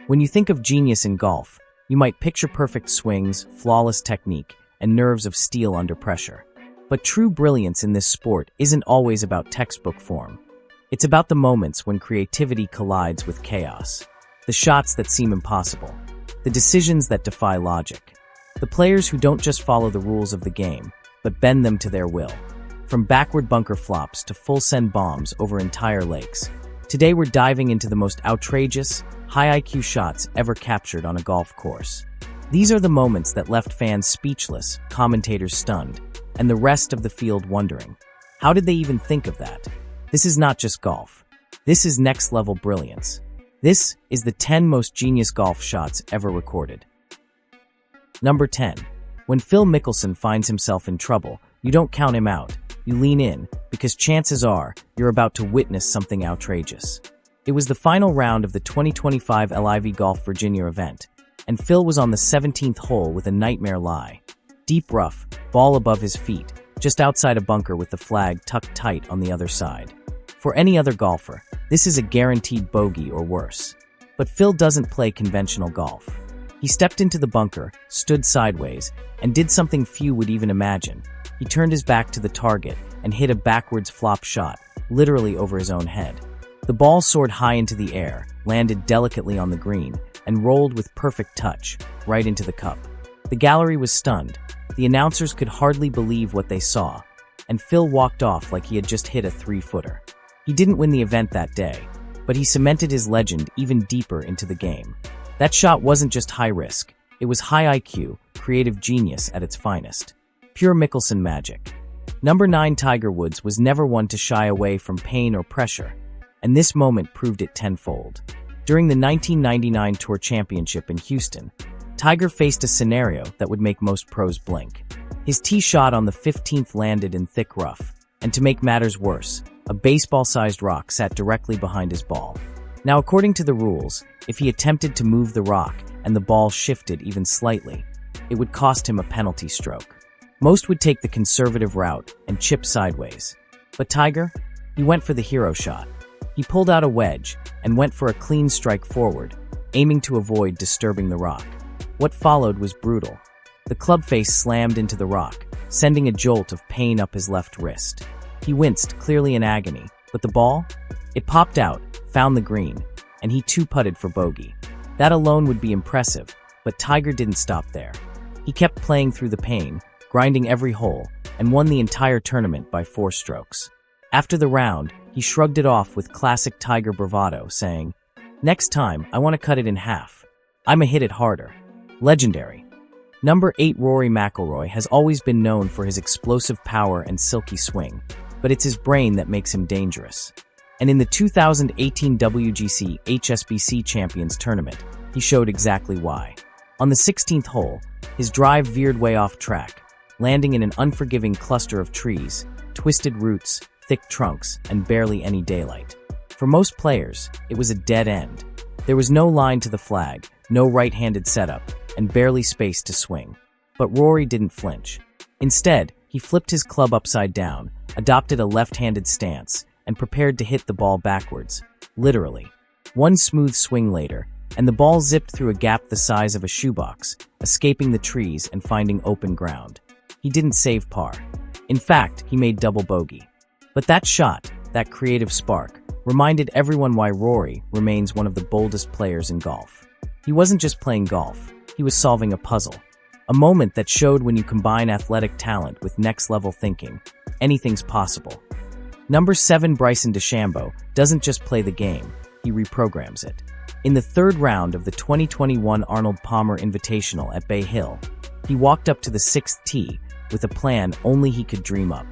When you think of genius in golf, you might picture perfect swings, flawless technique, and nerves of steel under pressure. But true brilliance in this sport isn't always about textbook form. It's about the moments when creativity collides with chaos. The shots that seem impossible. The decisions that defy logic. The players who don't just follow the rules of the game, but bend them to their will. From backward bunker flops to full send bombs over entire lakes. Today we're diving into the most outrageous, high IQ shots ever captured on a golf course. These are the moments that left fans speechless, commentators stunned, and the rest of the field wondering, how did they even think of that? This is not just golf. This is next-level brilliance. This is the 10 most genius golf shots ever recorded. Number 10. When Phil Mickelson finds himself in trouble, you don't count him out. You lean in, because chances are you're about to witness something outrageous. It was the final round of the 2025 LIV Golf Virginia event, and Phil was on the 17th hole with a nightmare lie. Deep rough, ball above his feet, just outside a bunker with the flag tucked tight on the other side. For any other golfer, this is a guaranteed bogey or worse. But Phil doesn't play conventional golf. He stepped into the bunker, stood sideways, and did something few would even imagine. He turned his back to the target and hit a backwards flop shot, literally over his own head. The ball soared high into the air, landed delicately on the green, and rolled with perfect touch, right into the cup. The gallery was stunned. The announcers could hardly believe what they saw, and Phil walked off like he had just hit a 3-footer. He didn't win the event that day, but he cemented his legend even deeper into the game. That shot wasn't just high risk, it was high IQ, creative genius at its finest. Pure Mickelson magic. Number 9. Tiger Woods was never one to shy away from pain or pressure, and this moment proved it tenfold. During the 1999 Tour Championship in Houston, Tiger faced a scenario that would make most pros blink. His tee shot on the 15th landed in thick rough, and to make matters worse, a baseball-sized rock sat directly behind his ball. Now, according to the rules, if he attempted to move the rock and the ball shifted even slightly, it would cost him a penalty stroke. Most would take the conservative route and chip sideways. But Tiger? He went for the hero shot. He pulled out a wedge and went for a clean strike forward, aiming to avoid disturbing the rock. What followed was brutal. The club face slammed into the rock, sending a jolt of pain up his left wrist. He winced, clearly in agony, but the ball? It popped out, found the green, and he two-putted for bogey. That alone would be impressive, but Tiger didn't stop there. He kept playing through the pain, grinding every hole, and won the entire tournament by 4 strokes. After the round, he shrugged it off with classic Tiger bravado, saying, "Next time, I want to cut it in half. I'ma hit it harder." Legendary. Number 8. Rory McIlroy has always been known for his explosive power and silky swing, but it's his brain that makes him dangerous. And in the 2018 WGC HSBC Champions Tournament, he showed exactly why. On the 16th hole, his drive veered way off track, landing in an unforgiving cluster of trees, twisted roots, thick trunks, and barely any daylight. For most players, it was a dead end. There was no line to the flag, no right-handed setup, and barely space to swing. But Rory didn't flinch. Instead, he flipped his club upside down, adopted a left-handed stance, and prepared to hit the ball backwards, literally. One smooth swing later, and the ball zipped through a gap the size of a shoebox, escaping the trees and finding open ground. He didn't save par. In fact, he made double bogey. But that shot, that creative spark, reminded everyone why Rory remains one of the boldest players in golf. He wasn't just playing golf, he was solving a puzzle. A moment that showed when you combine athletic talent with next-level thinking, anything's possible. Number 7. Bryson DeChambeau doesn't just play the game, he reprograms it. In the 3rd round of the 2021 Arnold Palmer Invitational at Bay Hill, he walked up to the 6th tee with a plan only he could dream up.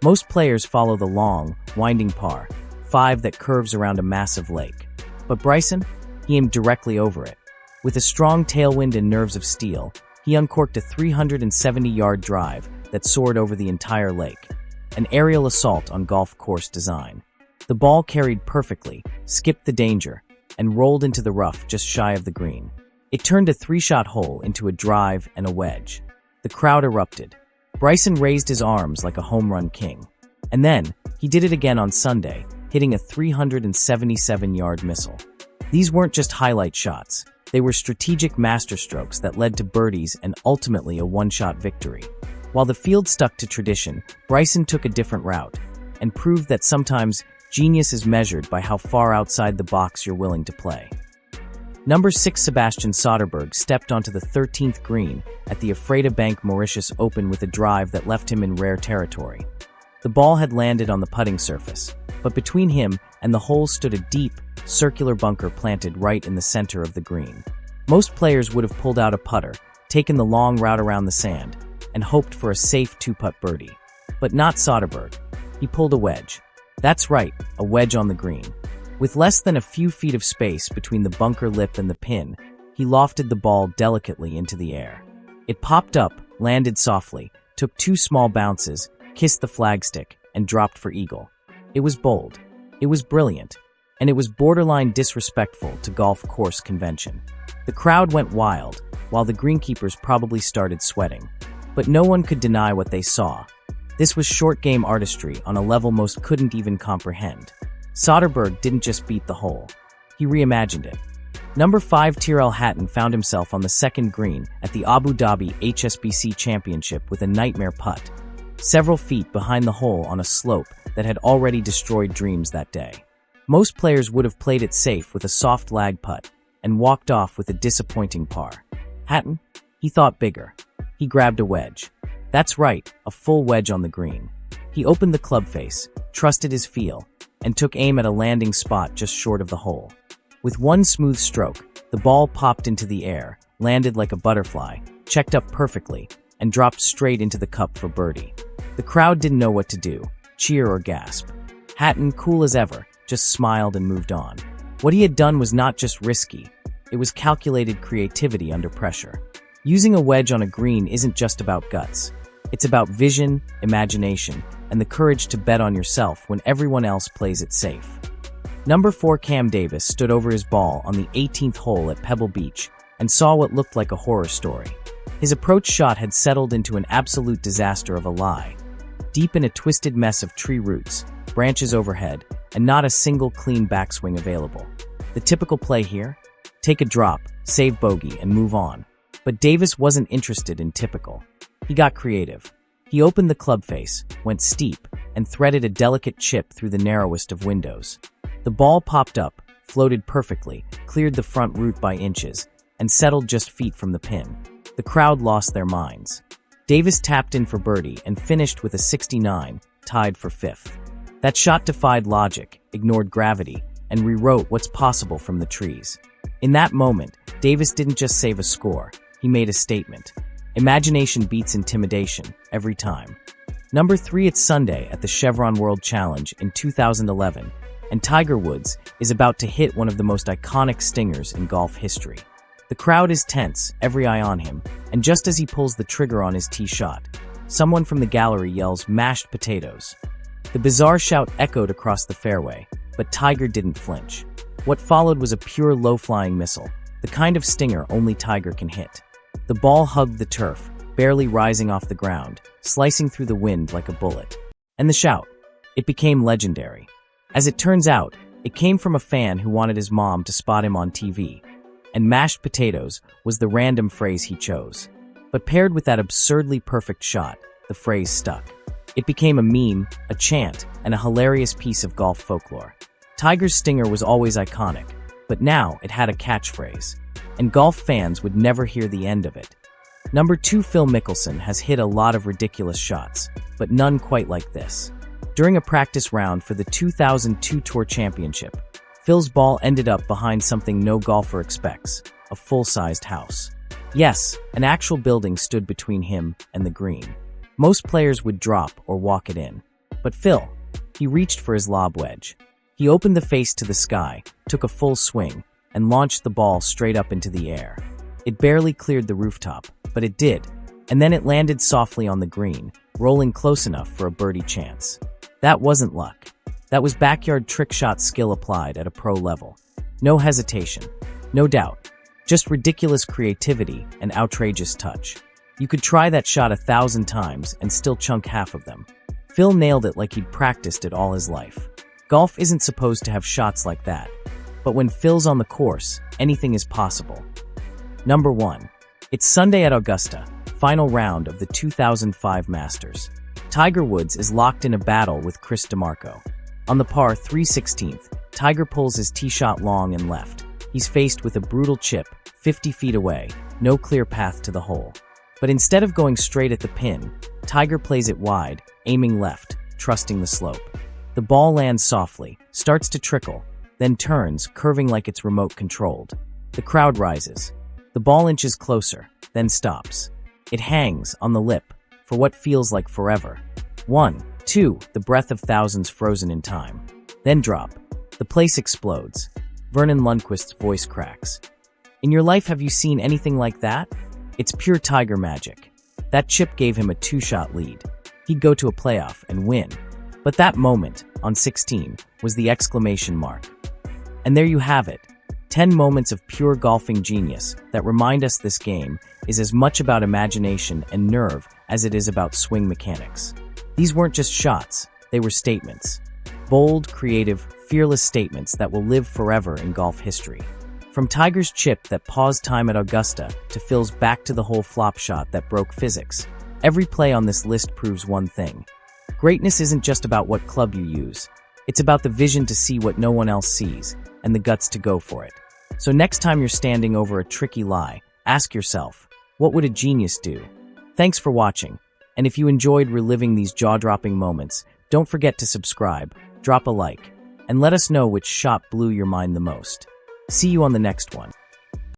Most players follow the long, winding par 5 that curves around a massive lake. But Bryson? He aimed directly over it. With a strong tailwind and nerves of steel, he uncorked a 370-yard drive that soared over the entire lake. An aerial assault on golf course design. The ball carried perfectly, skipped the danger, and rolled into the rough just shy of the green. It turned a 3-shot hole into a drive and a wedge. The crowd erupted. Bryson raised his arms like a home run king. And then, he did it again on Sunday, hitting a 377-yard missile. These weren't just highlight shots. They were strategic masterstrokes that led to birdies and ultimately a one-shot victory. While the field stuck to tradition, Bryson took a different route and proved that sometimes genius is measured by how far outside the box you're willing to play. Number 6 Sebastian Solderberg stepped onto the 13th green at the Afreda Bank Mauritius Open with a drive that left him in rare territory. The ball had landed on the putting surface, but between him and the hole stood a deep, circular bunker planted right in the center of the green. Most players would have pulled out a putter, taken the long route around the sand, and hoped for a safe two-putt birdie. But not Solderberg. He pulled a wedge. That's right, a wedge on the green. With less than a few feet of space between the bunker lip and the pin, he lofted the ball delicately into the air. It popped up, landed softly, took 2 small bounces, kissed the flagstick, and dropped for eagle. It was bold. It was brilliant. And it was borderline disrespectful to golf course convention. The crowd went wild, while the greenkeepers probably started sweating. But no one could deny what they saw. This was short game artistry on a level most couldn't even comprehend. Solderberg didn't just beat the hole. He reimagined it. Number 5 Tyrrell Hatton found himself on the 2nd green at the Abu Dhabi HSBC Championship with a nightmare putt, several feet behind the hole on a slope that had already destroyed dreams that day. Most players would have played it safe with a soft lag putt and walked off with a disappointing par. Hatton? He thought bigger. He grabbed a wedge. That's right, a full wedge on the green. He opened the club face, trusted his feel, and took aim at a landing spot just short of the hole. With one smooth stroke, the ball popped into the air, landed like a butterfly, checked up perfectly, and dropped straight into the cup for birdie. The crowd didn't know what to do, cheer or gasp. Hatton, cool as ever, just smiled and moved on. What he had done was not just risky, it was calculated creativity under pressure. Using a wedge on a green isn't just about guts. It's about vision, imagination, and the courage to bet on yourself when everyone else plays it safe. Number 4 Cam Davis stood over his ball on the 18th hole at Pebble Beach and saw what looked like a horror story. His approach shot had settled into an absolute disaster of a lie, deep in a twisted mess of tree roots, branches overhead, and not a single clean backswing available. The typical play here? Take a drop, save bogey, and move on. But Davis wasn't interested in typical. He got creative. He opened the club face, went steep, and threaded a delicate chip through the narrowest of windows. The ball popped up, floated perfectly, cleared the front root by inches, and settled just feet from the pin. The crowd lost their minds. Davis tapped in for birdie and finished with a 69, tied for 5th. That shot defied logic, ignored gravity, and rewrote what's possible from the trees. In that moment, Davis didn't just save a score, he made a statement. Imagination beats intimidation, every time. Number 3 It's Sunday at the Chevron World Challenge in 2011, and Tiger Woods is about to hit one of the most iconic stingers in golf history. The crowd is tense, every eye on him, and just as he pulls the trigger on his tee shot, someone from the gallery yells, "Mashed potatoes." The bizarre shout echoed across the fairway, but Tiger didn't flinch. What followed was a pure low-flying missile, the kind of stinger only Tiger can hit. The ball hugged the turf, barely rising off the ground, slicing through the wind like a bullet. And the shout. It became legendary. As it turns out, it came from a fan who wanted his mom to spot him on TV. And mashed potatoes was the random phrase he chose. But paired with that absurdly perfect shot, the phrase stuck. It became a meme, a chant, and a hilarious piece of golf folklore. Tiger's stinger was always iconic, but now it had a catchphrase. And golf fans would never hear the end of it. Number 2 Phil Mickelson has hit a lot of ridiculous shots, but none quite like this. During a practice round for the 2002 Tour Championship, Phil's ball ended up behind something no golfer expects, a full-sized house. Yes, an actual building stood between him and the green. Most players would drop or walk it in. But Phil, he reached for his lob wedge. He opened the face to the sky, took a full swing, and launched the ball straight up into the air. It barely cleared the rooftop, but it did, and then it landed softly on the green, rolling close enough for a birdie chance. That wasn't luck. That was backyard trick shot skill applied at a pro level. No hesitation, no doubt, just ridiculous creativity and outrageous touch. You could try that shot 1,000 times and still chunk half of them. Phil nailed it like he'd practiced it all his life. Golf isn't supposed to have shots like that. But when Phil's on the course, anything is possible. Number 1. It's Sunday at Augusta, final round of the 2005 Masters. Tiger Woods is locked in a battle with Chris DeMarco. On the par 3/16, Tiger pulls his tee shot long and left. He's faced with a brutal chip, 50 feet away, no clear path to the hole. But instead of going straight at the pin, Tiger plays it wide, aiming left, trusting the slope. The ball lands softly, starts to trickle, then turns, curving like it's remote-controlled. The crowd rises. The ball inches closer, then stops. It hangs on the lip for what feels like forever. 1, 2, the breath of thousands frozen in time. Then drop. The place explodes. Vernon Lundquist's voice cracks. In your life, have you seen anything like that? It's pure Tiger magic. That chip gave him a 2-shot lead. He'd go to a playoff and win. But that moment, on 16, was the exclamation mark. And there you have it. 10 moments of pure golfing genius that remind us this game is as much about imagination and nerve as it is about swing mechanics. These weren't just shots, they were statements. Bold, creative, fearless statements that will live forever in golf history. From Tiger's chip that paused time at Augusta to Phil's back-to-the-hole flop shot that broke physics, every play on this list proves one thing. Greatness isn't just about what club you use. It's about the vision to see what no one else sees and the guts to go for it. So next time you're standing over a tricky lie, ask yourself, what would a genius do? Thanks for watching. And if you enjoyed reliving these jaw-dropping moments, don't forget to subscribe, drop a like, and let us know which shot blew your mind the most. See you on the next one.